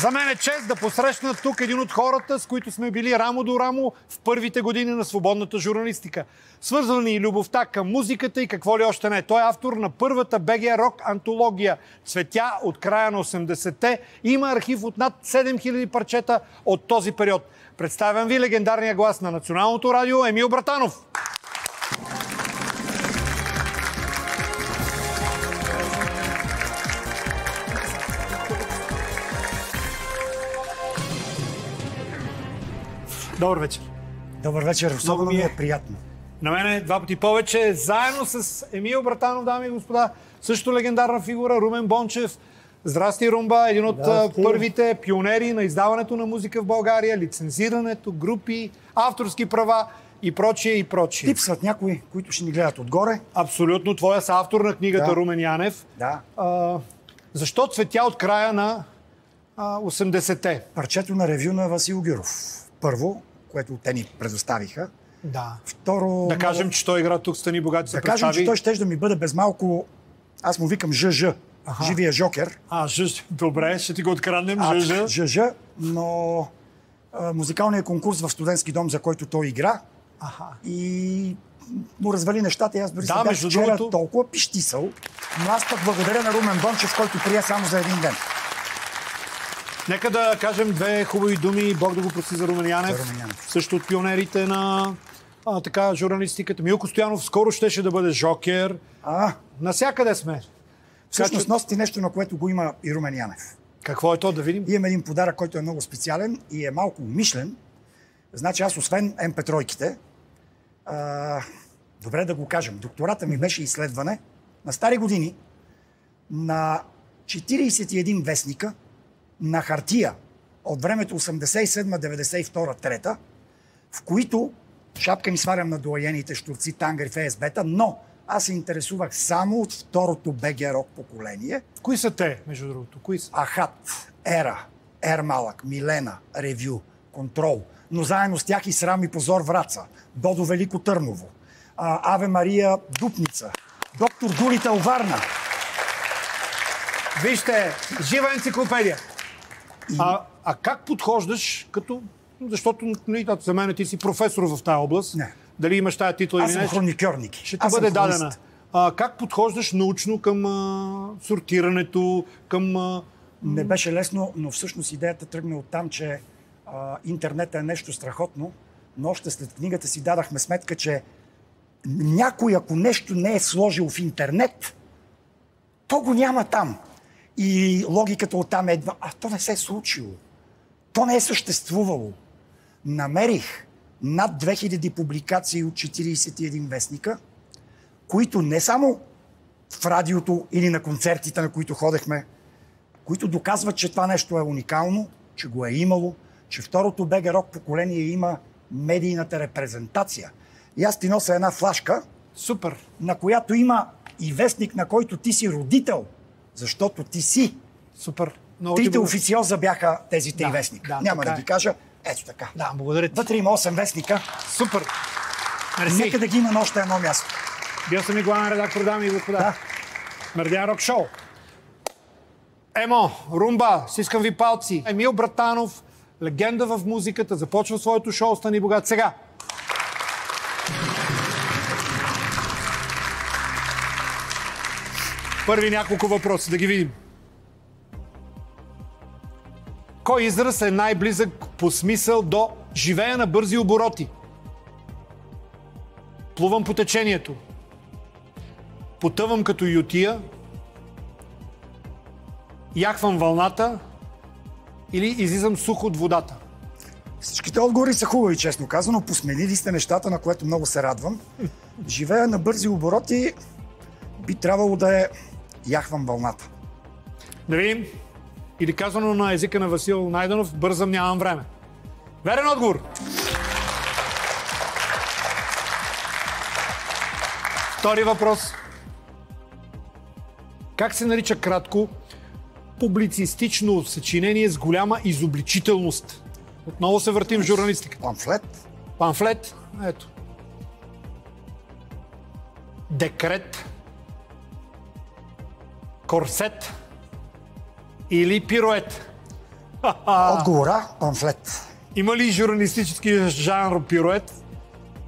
За мен е чест да посрещна тук един от хората, с които сме били рамо до рамо в първите години на свободната журналистика. Свързва ни и любовта към музиката и какво ли още не. Той е автор на първата БГ рок антология "Цветя" от края на 80-те. Има архив от над 7000 парчета от този период. Представям ви легендарния глас на Националното радио Емил Братанов. Добър вечер. Добър вечер, особено ми е приятно. На мен е два пъти повече. Заедно с Емил Братанов, дами и господа, също легендарна фигура, Румен Бончев. Здрасти, Румба, един от първите пионери на издаването на музика в България, лицензирането, групи, авторски права и прочие, и прочие. Липсват някои, които ще ни гледат отгоре. Абсолютно. Твоя са автор на книгата Румен Янев. Да. Защо "Цветя" от края на 80-те? Парчето на ревю на Васил Гюров. Първо, което те ни предоставиха. Да. Второ... Да кажем, че той игра тук "Стани богати" се представи. Да кажем, че той щеше да ми бъде без малко... Аз му викам ЖЖ. Живия Жокер. ЖЖ. Добре, ще ти го откраднем. ЖЖ. ЖЖ, но музикалният конкурс в студентски дом, за който той игра, и му развали нещата. И аз дори бях вчера толкова пищисал. Но аз пък благодаря на Румен Бончев, който прие само за един ден. Нека да кажем две хубави думи. Бог да го прости за Румен Янев. Също от пионерите на журналистиката. Милко Стоянов скоро щеше да бъде Жокер. Насякъде сме. Всъщност носи нещо, на което го има и Румен Янев. Какво е то, да видим? Имам един подарък, който е много специален и е малко умишлен. Значи аз, освен MP3-ките, добре да го кажем, доктората ми беше изследване на стари години на 41 вестника на хартия от времето 87-92 трета, в които шапка ми свалям на доайените щурци, тангри, ФСБ-та, но аз се интересувах само от второто БГ рок поколение. Кои са те, между другото? Кои са? Ахат, Ера, Ермалък, Милена, Ревю, Контрол, но заедно с тях и Срам и позор Враца, Додо Велико Търново, Аве Мария Дупница, Доктор Дулител Варна. Вижте, жива енциклопедия. Как подхождаш като... Защото за мен ти си професор в тази област. Не. Дали имаш тази титла или не? Аз съм хроникьорник. Ще ти бъде дадена. Как подхождаш научно към сортирането, към... Не беше лесно, но всъщност идеята тръгна оттам, че интернет е нещо страхотно, но още след книгата си дадахме сметка, че някой, ако нещо не е сложил в интернет, то го няма там. И логиката оттам е, то не се е случило. То не е съществувало. Намерих над 2000 публикации от 41 вестника, които не само в радиото или на концертите, на които ходехме, които доказват, че това нещо е уникално, че го е имало, че второто БГ рок поколение има медийната репрезентация. И аз ти нося една флашка, супер, на която има и вестник, на който ти си родител, защото ти си. Супер. Трите официоза бяха тези три вестника. Няма да ги кажа. Ето така. Да, благодаря ти. Вътре има 8 вестника. Супер. Нека да ги има на още едно място. Бил съм и главен редактор, дами и господа. Мърдян рок шоу. Емо, Румба, стискам ви палци. Емил Братанов, легенда в музиката, започва своето шоу "Стани богат" сега. Първи няколко въпроса, да ги видим. Кой израз е най-близък по смисъл до "живея на бързи обороти"? Плувам по течението. Потъвам като ютия. Яхвам вълната. Или излизам сух от водата? Всичките отговори са хубави, честно казано. Посменили сте нещата, на което много се радвам. Живея на бързи обороти, би трябвало да е яхвам вълната. Да видим. Или казано на езика на Васил Найденов, бързам, нямам време. Верен отговор. Втори въпрос. Как се нарича кратко публицистично съчинение с голяма изобличителност? Отново се въртим в журналистика. Памфлет. Памфлет. Ето. Декрет. Корсет или пирует? Отговора памфлет. Има ли журналистически жанр пирует?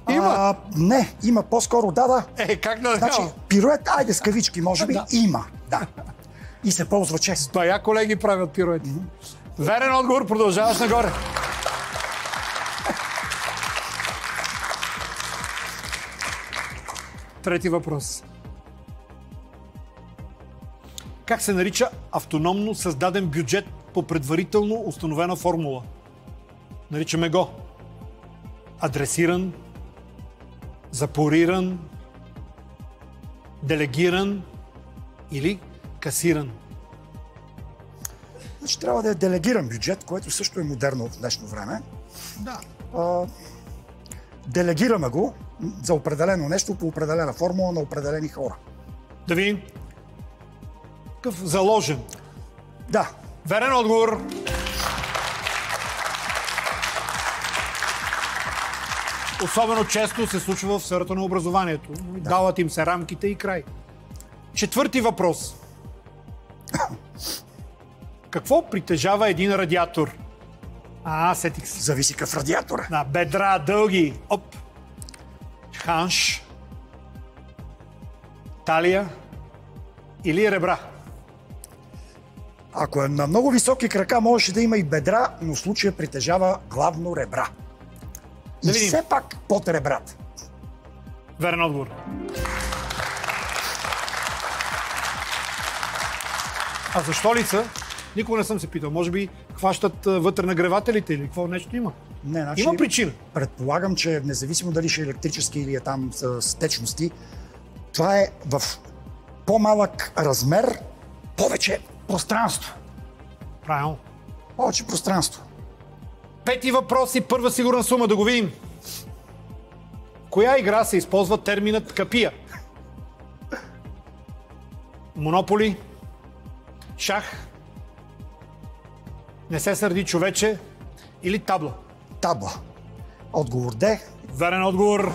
Има. Не, има по-скоро, да. Как да Значи, пирует, айде с кавички, може би, има. Да. И се ползва често. Бая колеги правят пируети. Верен отговор, продължаваш нагоре. Трети въпрос. Как се нарича автономно създаден бюджет по предварително установена формула? Наричаме го адресиран, запориран, делегиран или касиран. Значи трябва да е делегиран бюджет, което също е модерно в днешно време. Да. Делегираме го за определено нещо по определена формула на определени хора. Да видим. Какъв заложен. Да. Верен отговор. Особено често се случва в сферата на образованието. Да. Дават им се рамките и край. Четвърти въпрос. Какво притежава един радиатор? Сетих се. Зависи какъв радиатор. На бедра, дълги. Ханш. Талия. Или ребра. Ако е на много високи крака, можеше да има и бедра, но в случая притежава главно ребра. И все пак под ребрата. Верен отговор. А защо ли са? Никога не съм се питал. Може би хващат вътре нагревателите или какво нещо има? Не, значи, има причина. Предполагам, че независимо дали ще е електрически или е там с течности, това е в по-малък размер, повече пространство. Правилно. Повече пространство. Пети въпрос и първа сигурна сума. Да го видим. Коя игра се използва терминът капия? Монополи? Шах? Не се сърди човече? Или табла? Табла. Отговор Д. Верен отговор.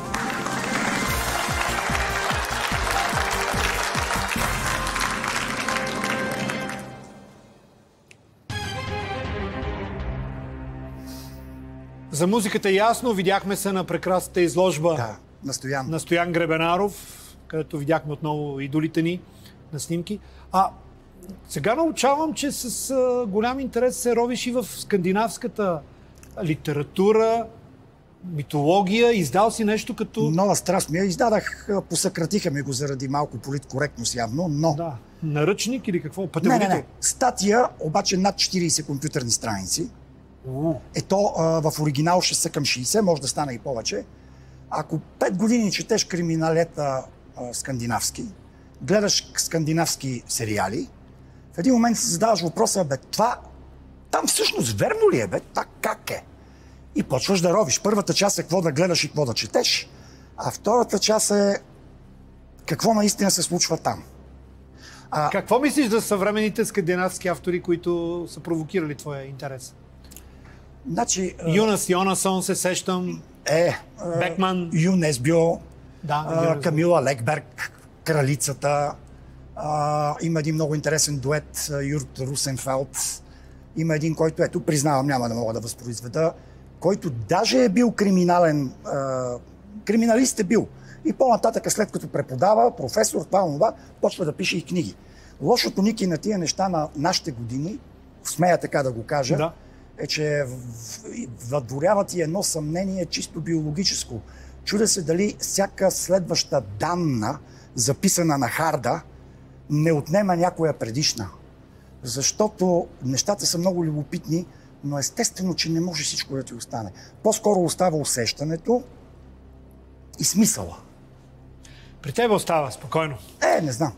За музиката ясно, видяхме се на прекрасната изложба на Стоян Гребенаров, където видяхме отново идолите ни на снимки. Сега научавам, че с голям интерес се ровиш и в скандинавската литература, митология. Издал си нещо като... Нова страст ми я издадах, посъкратиха ми го заради малко политкоректност явно, но... Да. Наръчник или какво? Пътеводител? Не. Статия, обаче над 40 компютърни страници. Ето в оригинал ще са към 60, може да стане и повече. Ако 5 години четеш криминалета скандинавски, гледаш скандинавски сериали, в един момент си задаваш въпроса, това там всъщност верно ли е, това как е? И почваш да ровиш. Първата част е какво да гледаш и какво да четеш, а втората част е какво наистина се случва там. Какво мислиш за съвременните скандинавски автори, които са провокирали твоя интерес? Значи, Юнас Йонасон се сещам. Бекман. Юн Есбьо, Да, Камила Лекберг, Кралицата. Има един много интересен дует, Юрт Русенфелд. Има един, който, признавам, няма да мога да възпроизведа, който даже е бил криминален. Криминалист е бил. И по-нататък, след като преподава, професор, това, почва да пише и книги. Лошото, Ники, на тия неща на нашите години, смея така да го кажа, е, че въдворяват и едно съмнение чисто биологическо. Чудя се дали всяка следваща данна, записана на харда, не отнема някоя предишна. Защото нещата са много любопитни, но естествено, че не може всичко да ти остане. По-скоро остава усещането и смисъла. При тебе остава, спокойно. Не знам.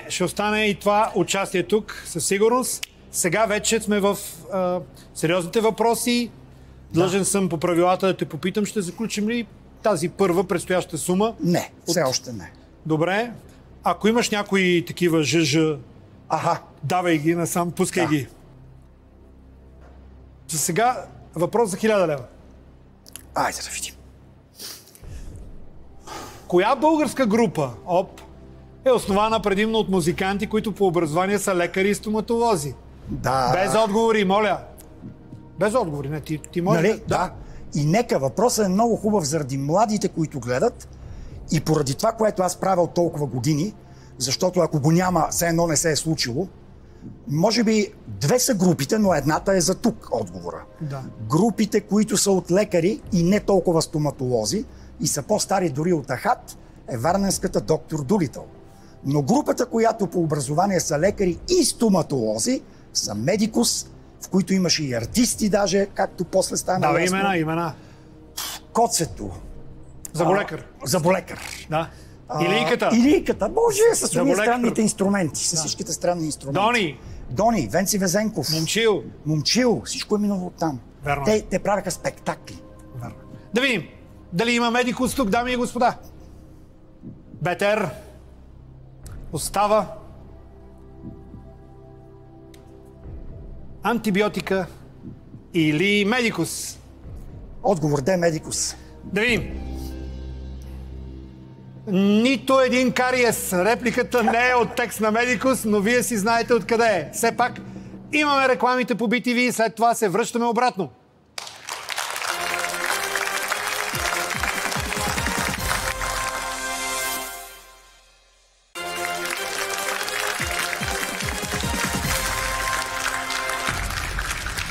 Ще остане и това участие тук, със сигурност. Сега вече сме в сериозните въпроси. Длъжен съм по правилата да те попитам, ще заключим ли тази първа предстояща сума? Не, все още не. Добре. Ако имаш някои такива ЖЖ, давай ги насам, пускай ги. За сега въпрос за 1000 лева. Айде да видим. Коя българска група, е основана предимно от музиканти, които по образование са лекари и стоматолози? Да. Без отговори, моля. Без отговори, не, ти може. Нали? Да. И нека въпросът е много хубав заради младите, които гледат и поради това, което аз правя от толкова години, защото ако го няма, все едно не се е случило, може би две са групите, но едната е за тук отговора. Да. Групите, които са от лекари и не толкова стоматолози и са по-стари дори от Ахат, е варненската доктор Дулитъл. Но групата, която по образование са лекари и стоматолози, са Медикус, в които имаше и артисти даже, както после стана ясно. Да, имена. Коцето. Заболекар. Заболекар. Да. Илийката. Илийката. Боже, с странните инструменти. С Да. всичките странни инструменти. Дони. Венци Везенков. Момчил. Всичко е минало оттам. Верно. Те правяха спектакли. Верно. Да видим дали има Медикус тук, дами и господа. Бетер. Остава. Антибиотика или Медикус? Отговор Д. Медикус. Да видим. Нито един кариес. Репликата не е от текст на Медикус, но вие си знаете откъде е. Все пак имаме рекламите по BTV и след това се връщаме обратно.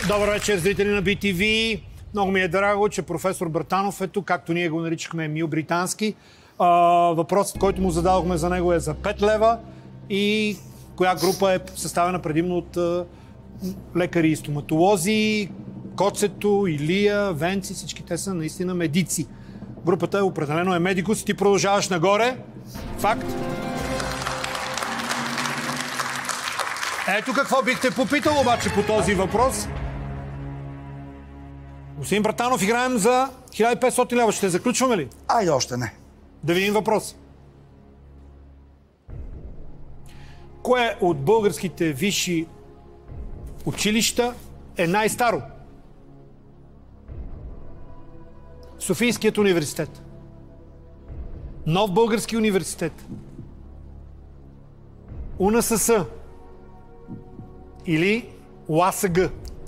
Добър вечер, зрители на BTV. Много ми е драго, че професор Братанов е тук, както ние го наричахме Емил Британски. Въпросът, който му зададохме за него е за 5 лева и коя група е съставена предимно от лекари и стоматолози, Коцето, Илия, Венци, всички те са наистина медици. Групата е определено е Медикус. Ти продължаваш нагоре. Факт. Ето какво бихте попитал обаче по този въпрос. Господин Братанов, играем за 1500 лева. Ще заключваме ли? Айде още не. Да видим въпрос. Кое от българските висши училища е най-старо? Софийският университет. Нов български университет. УНСС. Или УАСГ.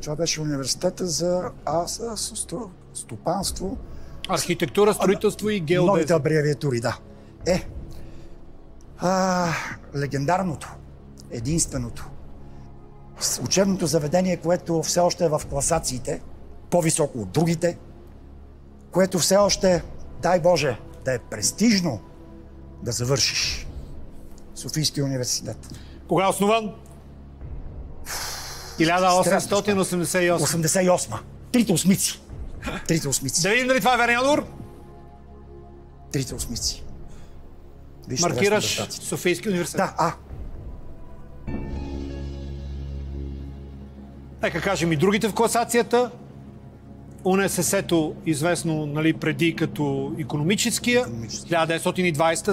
Това беше университета за стопанство. Архитектура, строителство и геодезия. Новите абревиатури, да. Легендарното, единственото, учебното заведение, което все още е в класациите, по-високо от другите, което все още, дай Боже, да е престижно да завършиш. Софийския университет. Кога е основан? 1888. 88. Трите осмици. Трите осмици. Да видим дали това е верен отговор. Трите осмици. Маркираш Софийски университет. Да, Нека кажем и другите в класацията. УНСС-то известно, нали, преди като икономическия. 1920,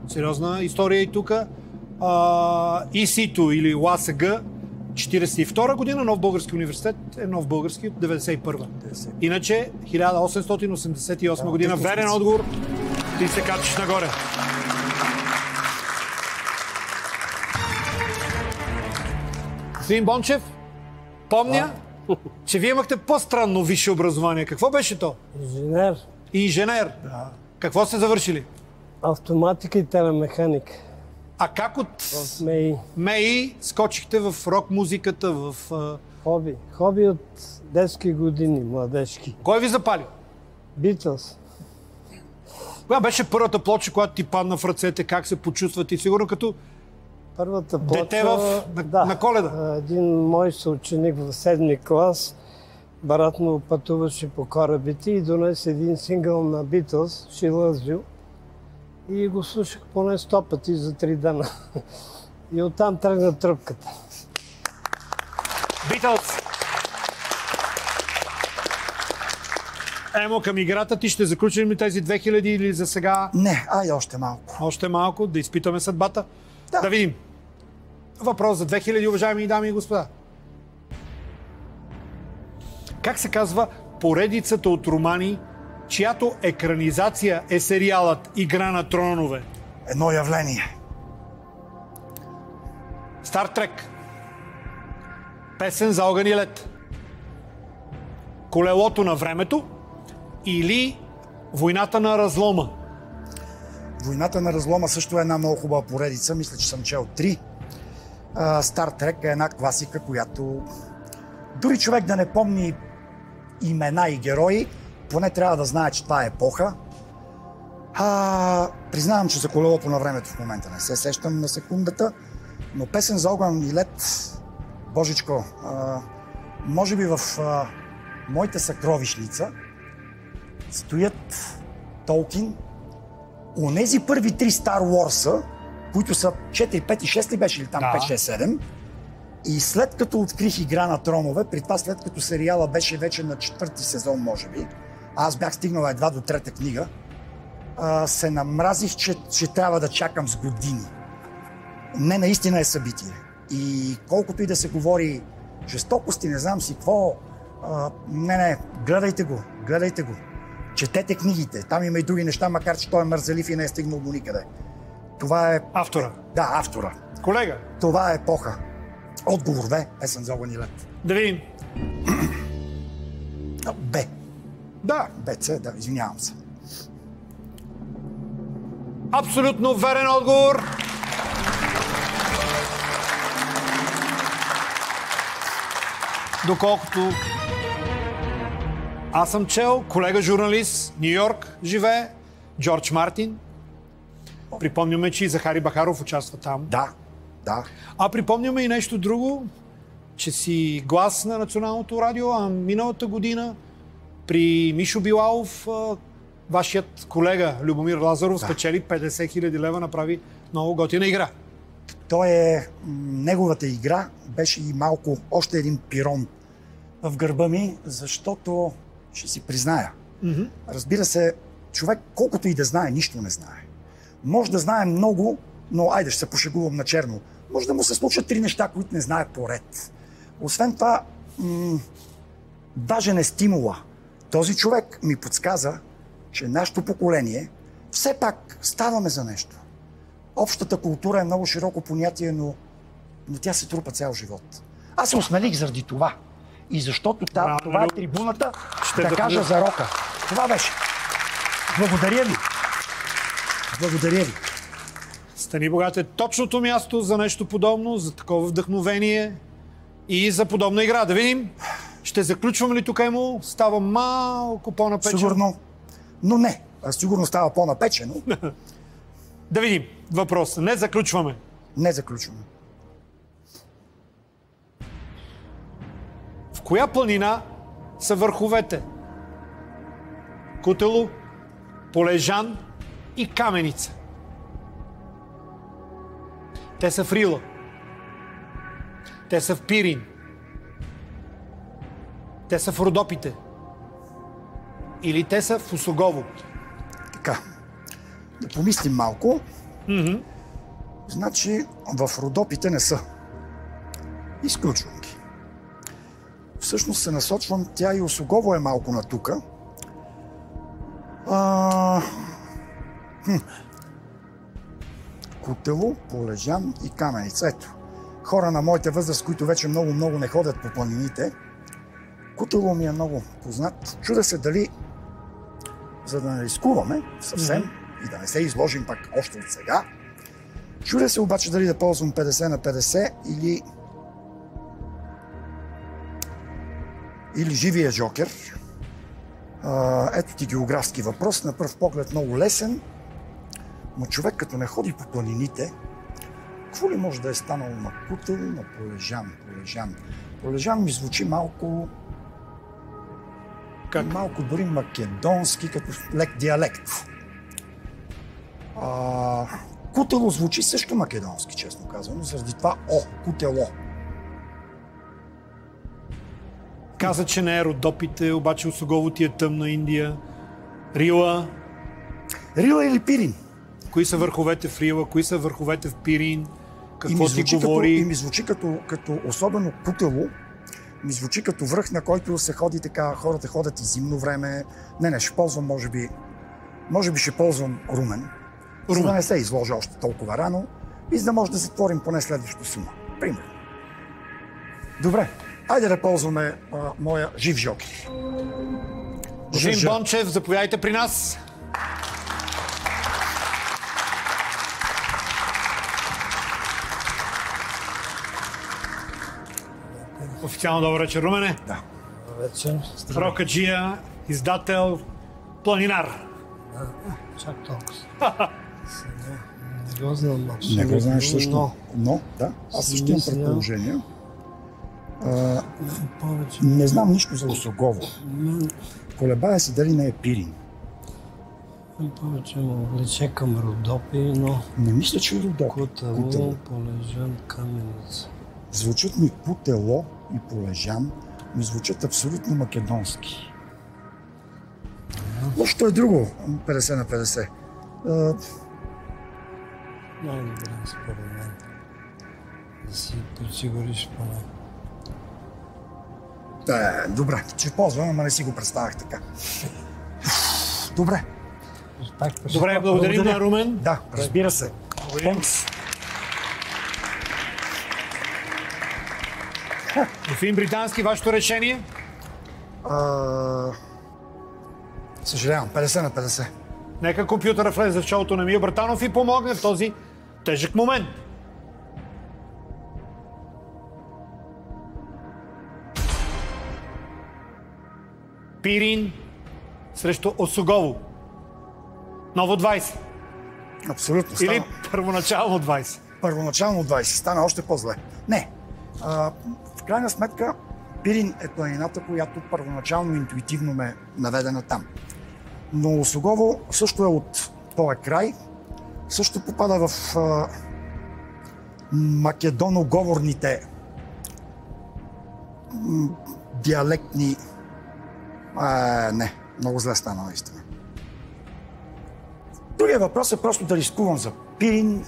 сериозна история и тук. ИСИ-то или УАСГ 1942 година, Нов български университет е Нов български от 1991. Иначе 1888 година. Верен отговор. Ти се качиш нагоре. Господин Бончев, помня, че вие имахте по-странно висше образование. Какво беше то? Инженер. Да. Какво сте завършили? Автоматика и телемеханика. А как от МЕИ. МЕИ скочихте в рок-музиката, в... Хоби от детски години, младежки. Кой ви запали? Битълс. Коя беше първата плоча, която ти падна в ръцете? Как се почувства ти? Сигурно като Първата плоча... дете на Коледа. Един мой съученик в 7-ми клас, брат му пътуваше по корабите и донесе един сингъл на Битълс, She Loves You. И го слушах поне 100 пъти за 3 дена. И оттам тръгна тръпката. Битълс! Емо, към играта ти ще заключим ли тези 2000 или за сега? Не, още малко. Още малко, да изпитаме съдбата. Да. Да видим. Въпрос за 2000, уважаеми дами и господа. Как се казва поредицата от романи, чиято екранизация е сериалът Игра на тронове? Едно явление. Стар Трек, Песен за огън и лед. Колелото на времето или Войната на разлома. Войната на разлома също е една много хубава поредица. Мисля, че съм чел 3. Стар Трек е една класика, която дори човек да не помни имена и герои, поне трябва да знае, че това е епоха. Признавам, че за колелото на времето в момента не се сещам на секундата, но Песен за огън и лед, божичко, може би в моята съкровищница стоят Толкин, онези първи 3 Star Wars-а, които са 4, 5 и 6 ли беше ли там, 5, 6, 7. И след като открих Игра на тронове, при това след като сериала беше вече на 4-ти сезон, може би, аз бях стигнал едва до 3-та книга, се намразих, че трябва да чакам с години. Не, наистина е събитие. И колкото и да се говори жестокости, не знам си какво, не, гледайте го. Четете книгите, там има и други неща, макар че той е мързелив и не е стигнал до никъде. Това е... Автора. Да, автора. Колега. Това е епоха. Отговор Б. Песен за огън и лед. Да видим. Б. Да. БЦ, да, извинявам се. Абсолютно верен отговор. Доколкото аз съм чел, колега журналист, Ню Йорк живее, Джордж Мартин. Припомняме, че и Захари Бахаров участва там. Да. А припомняме и нещо друго, че си глас на Националното радио, а миналата година при Мишо Билалов, вашият колега Любомир Лазаров спечели 50 000 лева, направи много готина игра. Неговата игра беше и малко още един пирон в гърба ми, защото ще си призная. Разбира се, човек колкото и да знае, нищо не знае. Може да знае много, но айде ще се пошегувам на черно. Може да му се случат 3 неща, които не знае поред. Освен това, даже не стимула. Този човек ми подсказа, че нашето поколение все пак ставаме за нещо. Общата култура е много широко понятие, но тя се трупа цял живот. Аз се осмелих заради това. И защото това е трибуната да кажа за рока. Това беше. Благодаря ви. Стани Богат е точното място за нещо подобно, за такова вдъхновение и за подобна игра. Да видим, ще заключваме ли тук Емо? Става малко по-напечено. Сигурно, но не. Сигурно става по-напечено. Да видим въпроса. Не заключваме. В коя планина са върховете? Кутело, Полежан и Каменица. Те са в Рила. Те са в Пирин. Те са в Родопите. Или те са в Осогово. Така. Да помислим малко. Значи в Родопите не са. Изключвам ги. Всъщност се насочвам, тя и Осогово е малко на тука. Кутело, Полежан и Каменица. Ето, хора на моята възраст, които вече много не ходят по планините. Кутело ми е много познат. Чудя се дали, за да не рискуваме съвсем и да не се изложим пак още от сега, чудя се обаче дали да ползвам 50 на 50 или живия джокер. Ето ти географски въпрос. На пръв поглед много лесен, но човек като не ходи по планините, какво ли може да е станало на Кутело, на Полежан? Полежан ми звучи малко... Малко дори македонски, като лек диалект. Кутело звучи също македонски, честно казано, заради това Кутело. Каза, че не е Родопите, обаче Осогово ти е тъмна Индия. Рила. Рила или Пирин? Кои са върховете в Рила, кои са върховете в Пирин? Какво ти говори? И ми звучи като особено Кутело, ми звучи като връх, на който се ходи така, хората ходят и зимно време. Не, ще ползвам, може би ще ползвам Румен. За да не се изложа още толкова рано и за да може да затворим поне следващото сума. Примерно. Добре. Айде да ползваме моя жив жокер. Господин Бончев, заповядайте при нас. Официално добър вечер, Румене. Да. Вечер. Рокаджия, издател, планинар. Чак толкова. Не го знам абсолютно. Не го знаеш също. Но, да, аз също имам предположение. Не знам нищо за Осогово. Колебая се дали не е Пирин. Повече му влече към Родопи, но... Не мисля, че е Родопи. Кутело, Полежан, Каменица. Звучат ми Кутело и Полежан, ми звучат абсолютно македонски. Нещо е друго, 50 на 50. Най-добре, според мен. Да си подсигуриш поне. Добре, че ползвам, ама не си го представях така. Добре. Добре, благодарим на Румен. Да, разбира се. Господин Британски, вашето решение? Съжалявам, 50 на 50. Нека компютъра влезе в шоуто на Мил Братанов и помогне в този тежък момент. Пирин срещу Осогово. Ново 20. Абсолютно. Или първоначално 20. Първоначално 20. Стана още по-зле. Не. В крайна сметка, Пирин е планината, която първоначално интуитивно ме наведена там. Но Осогово също е от този край. Също попада в македоноговорните диалектни... не, много зле стана наистина. Другия въпрос е просто да рискувам за Пирин,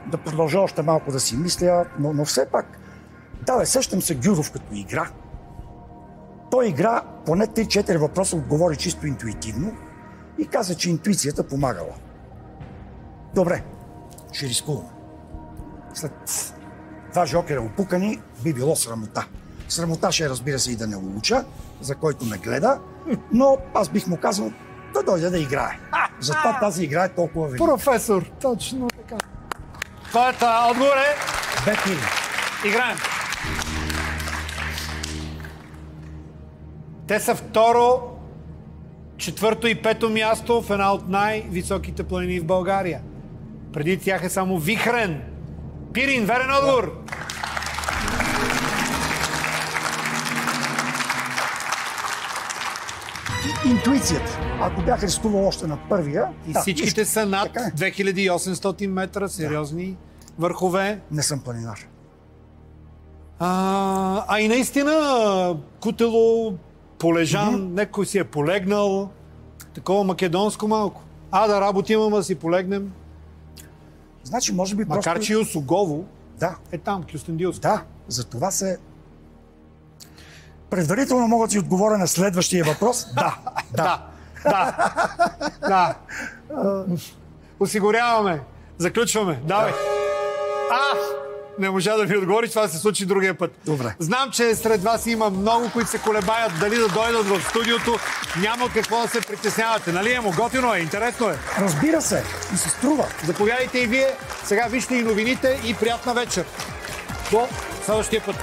да продължа още малко да си мисля, но все пак, да, сещам се Гюров като игра. Той игра поне 3-4 въпроса, отговори чисто интуитивно и каза, че интуицията помагала. Добре, ще рискувам. След два жокера опукани би било срамота. Срамота ще разбира се и да не улуча, за който ме гледа, но аз бих му казал да дойде да играе. Затова тази игра е толкова велика. Професор, точно така. Твоята отговор е... Бетни. Играем. Те са второ, четвърто и пето място в една от най-високите планини в България. Преди тях е само Вихрен. Пирин, верен отговор. Интуицията. Ако бях рискувал още на първия... И всичките са над 2800 метра, сериозни върхове. Не съм планинар. И наистина, Кутело, Полежан, някой си е полегнал. Такова македонско малко. Да работим, ама да си полегнем. Значи, може би Макар просто... че и Осогово да. е там, Кюстендилско. Да, за това се... Предварително мога да си отговоря на следващия въпрос. Да. Осигуряваме. Заключваме. Давай. Не можа да ви отговориш, това се случи другия път. Добре. Знам, че сред вас има много, които се колебаят дали да дойдат в студиото. Няма какво да се притеснявате. Нали, Емо? Готино е, интересно е. Разбира се, и се струва. Заповядайте и вие. Сега вижте и новините и приятна вечер. До следващия път.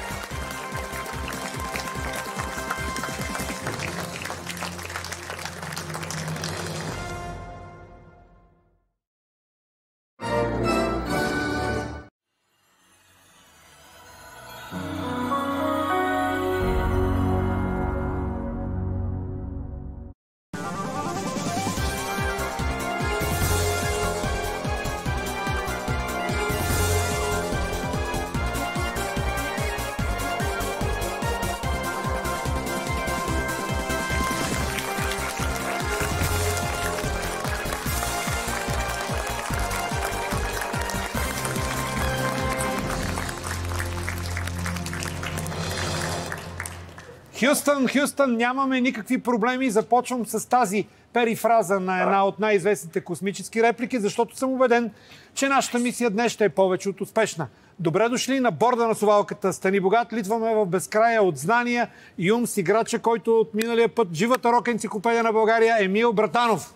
Хюстън, нямаме никакви проблеми. Започвам с тази перифраза на една от най-известните космически реплики, защото съм убеден, че нашата мисия днес ще е повече от успешна. Добре дошли на борда на совалката Стани богат. Литваме в безкрая от знания и ум с играча, който от миналия път живата рок енциклопедия на България Емил Братанов.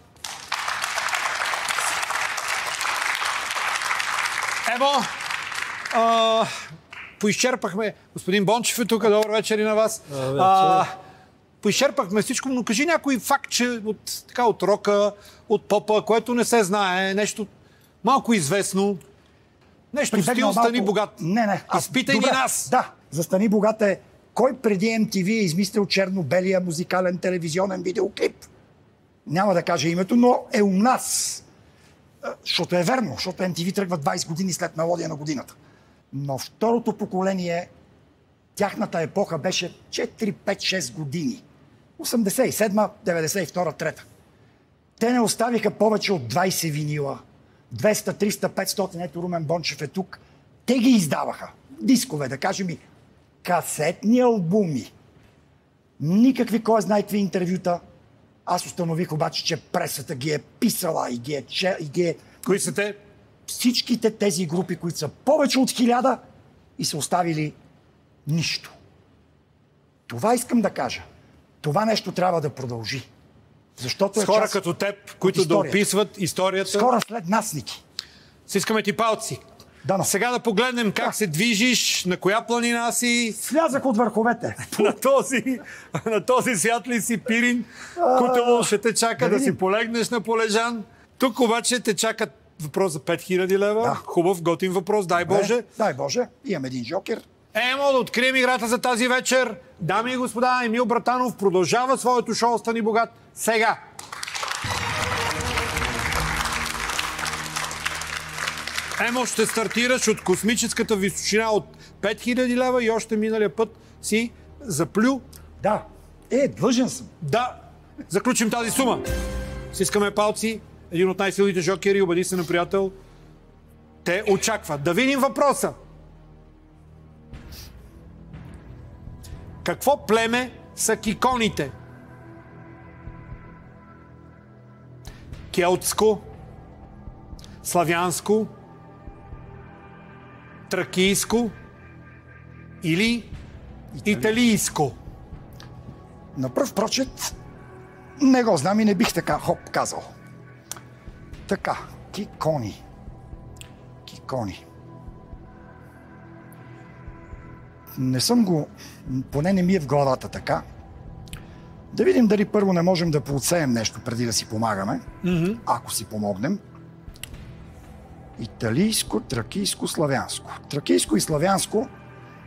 Емо, поизчерпахме. Господин Бончев е тук. Добър вечер и на вас. Поизчерпахме всичко, но кажи някой факт, че от рока, от попа, което не се знае, нещо малко известно, нещо стил Стани богат. Не. Изпитай ни нас. Да, за Стани богат е кой преди MTV е измислил черно-белия музикален телевизионен видеоклип. Няма да кажа името, но е у нас. Защото е верно, защото MTV тръгва 20 години след Мелодия на годината. Но второто поколение, тяхната епоха беше 4, 5, 6 години. 87, 92, 3. Те не оставиха повече от 20 винила. 200, 300, 500, ето Румен Бончев е тук. Те ги издаваха. Дискове, да кажем и касетни албуми. Никакви кой знае какви интервюта. Аз установих обаче, че пресата ги е писала и ги е... Кои са те? Всичките тези групи, които са повече от 1000 и са оставили нищо. Това искам да кажа. Това нещо трябва да продължи. Защото с хора като теб, които да описват историята. С хора след нас, Ники. Искаме ти палци. Да, сега да погледнем как се движиш, на коя планина си. Слязах от върховете. на този свят ли си Пирин? Кутово ще те чака да си полегнеш на Полежан. Тук обаче те чакат въпрос за 5000 лева. Да. Хубав, готин въпрос, дай Боже. Дай Боже, имам един жокер. Емо, да открием играта за тази вечер. Дами и господа, Емил Братанов продължава своето шоу Стани богат сега. Емо, ще стартираш от космическата височина от 5000 лева и още миналия път си заплю. Да. Длъжен съм. Да. Заключим тази сума. Стискаме палци. Един от най-силните жокери, обади се на приятел. Те очакват. Да видим въпроса. Какво племе са киконите? Келтско, славянско, тракийско или италийско? На пръв прочит не го знам и не бих така казал. Така, кикони. Не съм го... Поне не ми е в главата така. Да видим дали първо не можем да поотсеем нещо преди да си помагаме. Ако си помогнем. Италийско, тракийско, славянско. Тракийско и славянско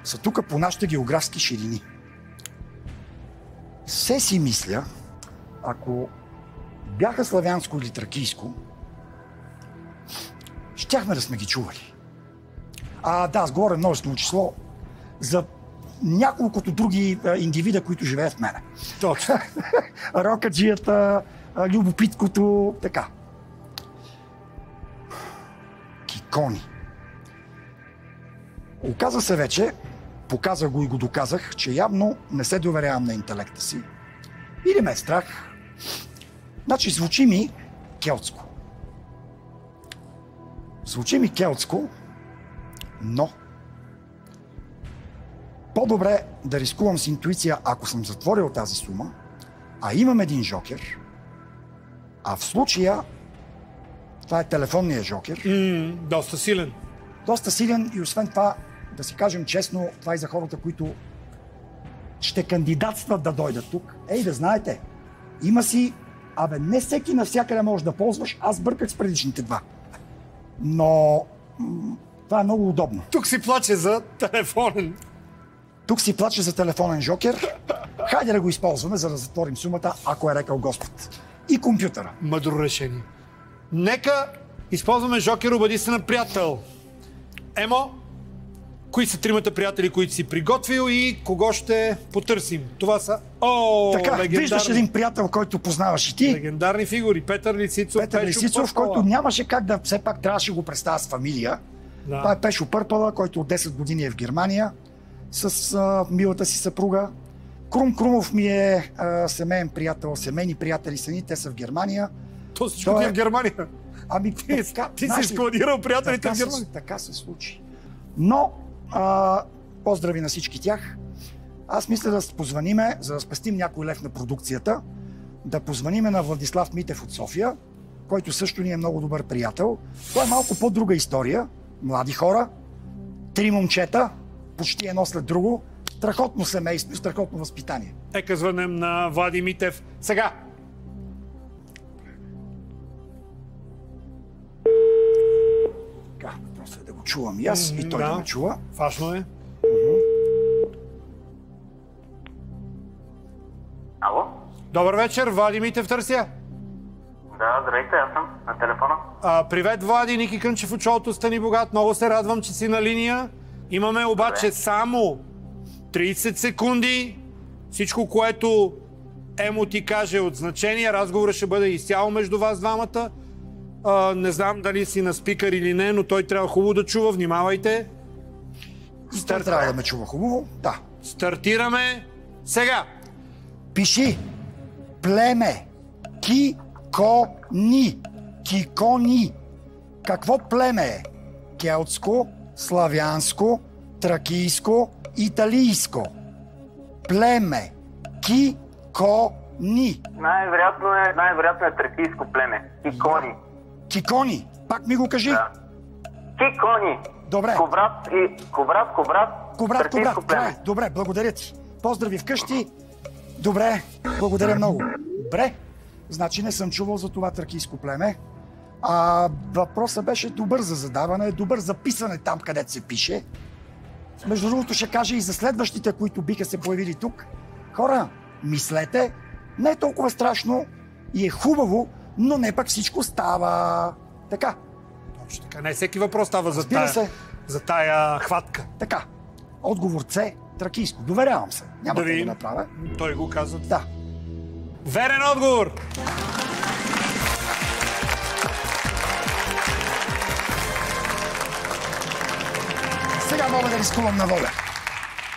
са тук по нашите географски ширини. Все си мисля, ако бяха славянско или тракийско, щяхме да сме ги чували. Да, аз говоря множествено число за няколкото други индивида, които живеят в мене. Точно. Рокаджията, любопиткото, така. Кикони. Оказа се вече, показах го и го доказах, че явно не се доверявам на интелекта си. Или ме е страх. Значи звучи ми келтско. Звучи ми келтско, но по-добре да рискувам с интуиция, ако съм затворил тази сума, а имам един жокер, а в случая това е телефонния жокер. Доста силен. Доста силен и освен това, да си кажем честно, това и за хората, които ще кандидатстват да дойдат тук. Да знаете, има си... не всеки навсякъде може да ползваш. Аз бърках с предишните два. Но това е много удобно. Тук си плаче за телефонен. Тук си плаче за телефонен жокер. Хайде да го използваме, за да затворим сумата, ако е рекал Господ. И компютъра. Мъдро решение. Нека използваме жокер, обади се на приятел. Емо, кои са тримата приятели, които си приготвил и кого ще потърсим? Това са... Така, виждаш един приятел, който познаваш и ти. Легендарни фигури. Петър Лисицов, Петър Лисицов, който нямаше как да... Все пак трябваше да го представя с фамилия. Да. Това е Пешо Пърпала, който от 10 години е в Германия с милата си съпруга. Крум Крумов ми е семейен приятел, семейни приятели са ни, те са в Германия. То всичко ти е в Германия. Ти си складирал приятелите в Германия. Така се случи. Но, поздрави на всички тях. Аз мисля да позваниме, за да спестим някой лев на продукцията, да позваниме на Владислав Митев от София, който също ни е много добър приятел. Това е малко по-друга история. Млади хора, 3 момчета, почти едно след друго, страхотно семейство, страхотно възпитание. Нека звънем на Влади Митев сега. Така, просто е да го чувам и аз, и той да ме чува. Важно е. Ало? Добър вечер, Влади Митев търся. Да, здравейте, аз съм на телефона. Привет, Влади, Ники Кънчев от шоуто Стани богат. Много се радвам, че си на линия. Имаме обаче само 30 секунди. Всичко, което Емо ти каже от значение. Разговорът ще бъде изцяло между вас двамата. Не знам дали си на спикър или не, но той трябва хубаво да чува. Внимавайте. Той трябва да ме чува хубаво. Да. Стартираме сега. Пиши. Племе. Кикони. Кикони. Какво племе е? Келтско, славянско, тракийско, италийско. Племе. Кикони. Най-вероятно е тракийско племе. Кикони. Кикони. Пак ми го кажи. Да. Кикони. Добре. Коврат. Тракийско племе. Добре, благодаря ти. Поздрави вкъщи. Добре, благодаря много. Добре, значи не съм чувал за това тракийско племе. Въпросът беше добър за задаване, добър за писане там, където се пише. Между другото ще кажа и за следващите, които биха се появили тук. Хора, мислете, не е толкова страшно и е хубаво, но не пък всичко става. Така. Точно така. Не всеки въпрос става за тая хватка. Така. Отговор С. Тракийско. Доверявам се. Няма да го направя. Той го каза. Да. Верен отговор! Сега мога да рискувам на воля.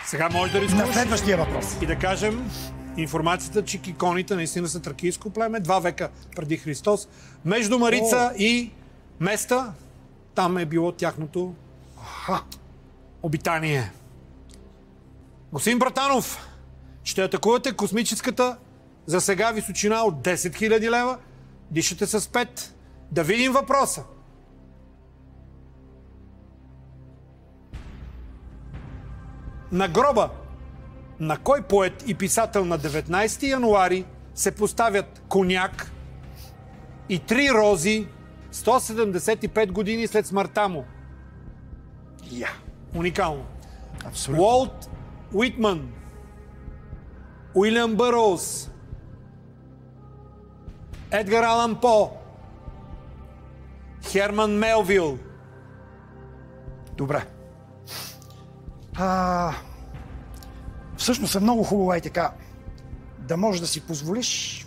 Сега може да рискуваш. На следващия въпрос. И да кажем информацията, че киконите наистина са тракийско племе, 2 века преди Христос. Между Марица и Места, там е било тяхното обитание. Господин Братанов, ще атакувате космическата за сега височина от 10 000 лева. Дишате с 5. Да видим въпроса. На гроба на кой поет и писател на 19 януари се поставят коняк и 3 рози 175 години след смъртта му? Уникално. Абсолютно. Уолт Уитман, Уилям Бъроуз, Едгар Алан По, Херман Мелвил. Добре. Всъщност е много хубаво и така да можеш да си позволиш.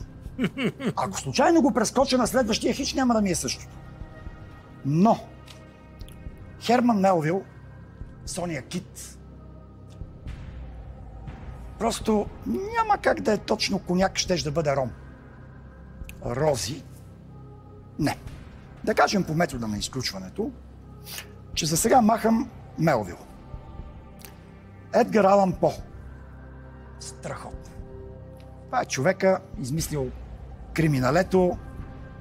Ако случайно го прескоча на следващия хич, няма да ми е същото. Но Херман Мелвил, Соня Кит, просто няма как да е точно коняк, щеш да бъде ром. Рози? Не. Да кажем по метода на изключването, че за сега махам Мелвил. Едгар Алан По. Страхотно. Това е човека, измислил Криминалето,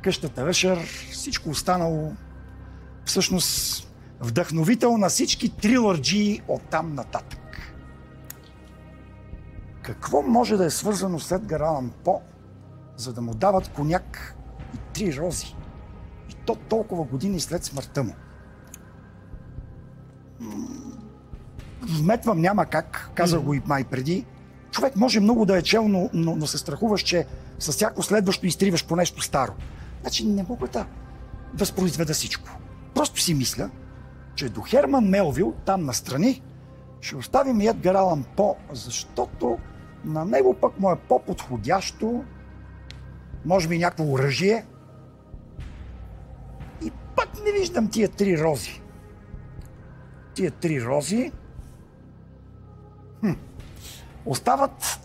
Къщата Ръшър, всичко останало. Всъщност вдъхновител на всички трилърджии оттам нататък. Какво може да е свързано с Едгар Алан По, за да му дават коняк и 3 рози? И то толкова години след смъртта му. Вметвам, няма как, казах го и май преди. Човек може много да е чел, но се страхуваш, че с всяко следващо изтриваш по нещо старо. Значи не мога да възпроизведа всичко. Просто си мисля, че до Херман Мелвил, там настрани, ще оставим и Едгар Алан По, защото на него пък му е по-подходящо, може би някакво оръжие. И пък не виждам тия 3 рози. Тия 3 рози остават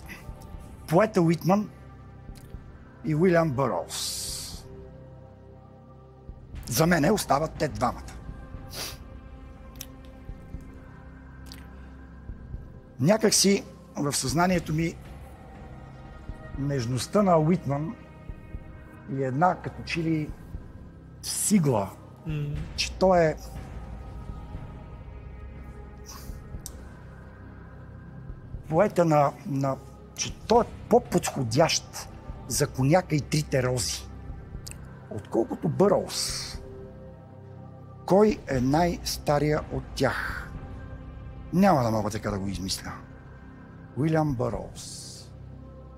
поета Уитман и Уилям Бъроуз. За мене остават те двамата. Някак си в съзнанието ми нежността на Уитман и една като че ли сигла, че той е поета че той е по-подходящ за коняка и трите рози, отколкото Бъроуз. Кой е най-стария от тях? Няма да мога така да го измисля. Уилям Бъроуз.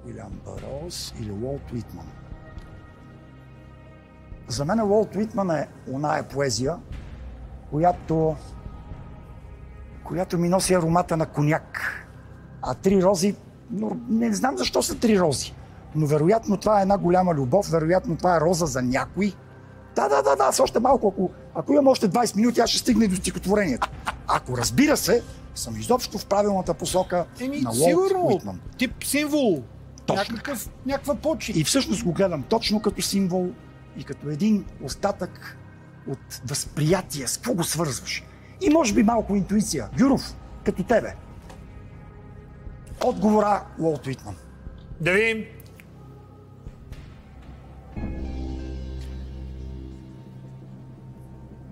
Уилям Бъроуз или Уолт Уитман. За мен Уолт Уитман е оная поезия, която ми носи аромата на коняк. А три рози, но не знам защо са три рози. Но вероятно това е една голяма любов, вероятно това е роза за някой. Да, с още малко, ако имам още 20 минути, аз ще стигна и до стихотворението. Ако разбира се, съм изобщо в правилната посока на Уолт Уитман. Тип символ. Точно. Някаква почет. И всъщност го гледам точно като символ и като един остатък от възприятие. С какво го свързваш? И може би малко интуиция. Гюров, като тебе. Отговора Уолт Уитман. Да видим.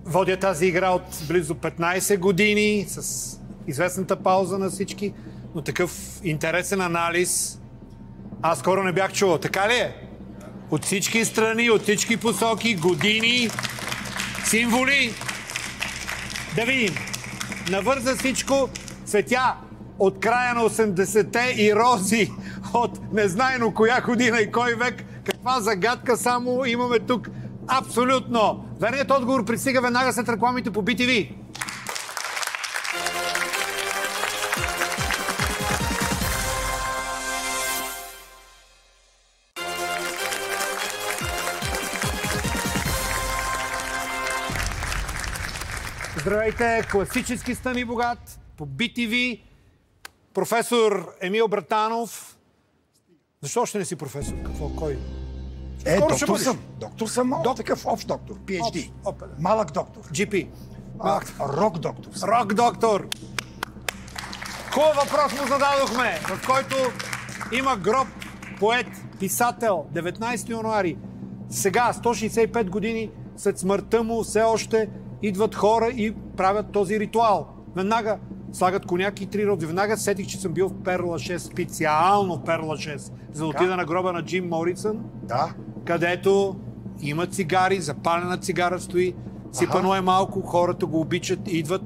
Водя тази игра от близо 15 години, с известната пауза на всички, но такъв интересен анализ аз скоро не бях чувал. Така ли е? От всички страни, от всички посоки, години, символи. Да видим. Навърза всичко, цветя от края на 80-те и рози от незнайно коя година и кой век. Каква загадка само имаме тук. Абсолютно! Верният отговор пристига веднага след рекламите по BTV. Здравейте! Класически Стани Богат по BTV. Професор Емил Братанов. Защо още не си професор? Какво? Кой? Доктор съм. Доктор съм, такъв общ доктор. PhD. Малък доктор. GP. Рок доктор. Рок доктор. Хубав въпрос му зададохме, в който има гроб, поет, писател, 19 януари. Сега, 165 години след смъртта му, все още идват хора и правят този ритуал. Веднага слагат коняк и три рози. Веднага сетих, че съм бил в Перла 6, специално в Перла 6, за да отида на гроба на Джим Морисън, където има цигари, запалена цигара стои, сипано е малко, хората го обичат, идват,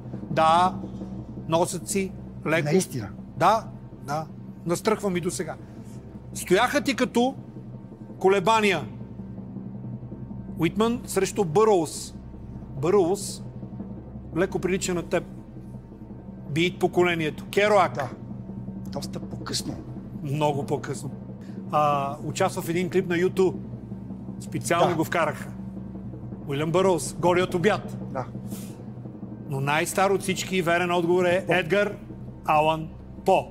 носят си леко. Наистина? Да. Настръхвам и до сега. Стояха ти като колебания. Уитман срещу Бъроуз. Бъроуз леко прилича на теб. Бит поколението. Керуак. Да. Доста по-късно. Много по-късно. Участва в един клип на YouTube. Специално го вкараха. Уилям Бъроуз. Голият обяд. Да. Но най-стар от всички верен отговор е Едгар Алан По.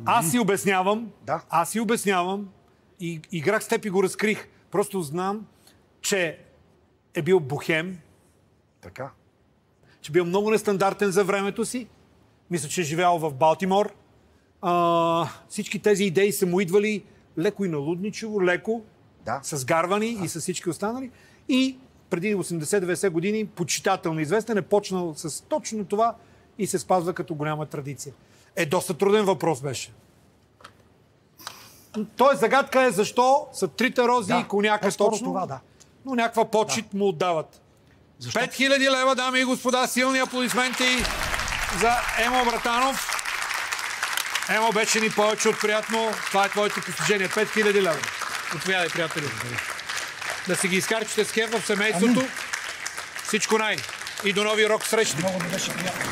Аз си обяснявам и играх с теб и го разкрих. Просто знам, че е бил бухем. Така. Че бил много нестандартен за времето си. Мисля, че е живял в Балтимор. Всички тези идеи са му идвали леко и налудничево, леко, с гарвани и с всички останали. И преди 80-90 години, почитателно известен, е почнал с точно това и се спазва като голяма традиция. Доста труден въпрос беше. Тоест загадка е защо са трите рози и коняка точно. Това, Но някаква почет му отдават. 5000 лева, дами и господа, силни аплодисменти за Емо Братанов. Емо, беше ни повече от приятно. Това е твоето постижение. 5000 лева. Отповядай, приятели. Да си ги изкарчите с кеф в семейството. Всичко най. И до нови рок срещи. Много ми беше приятно.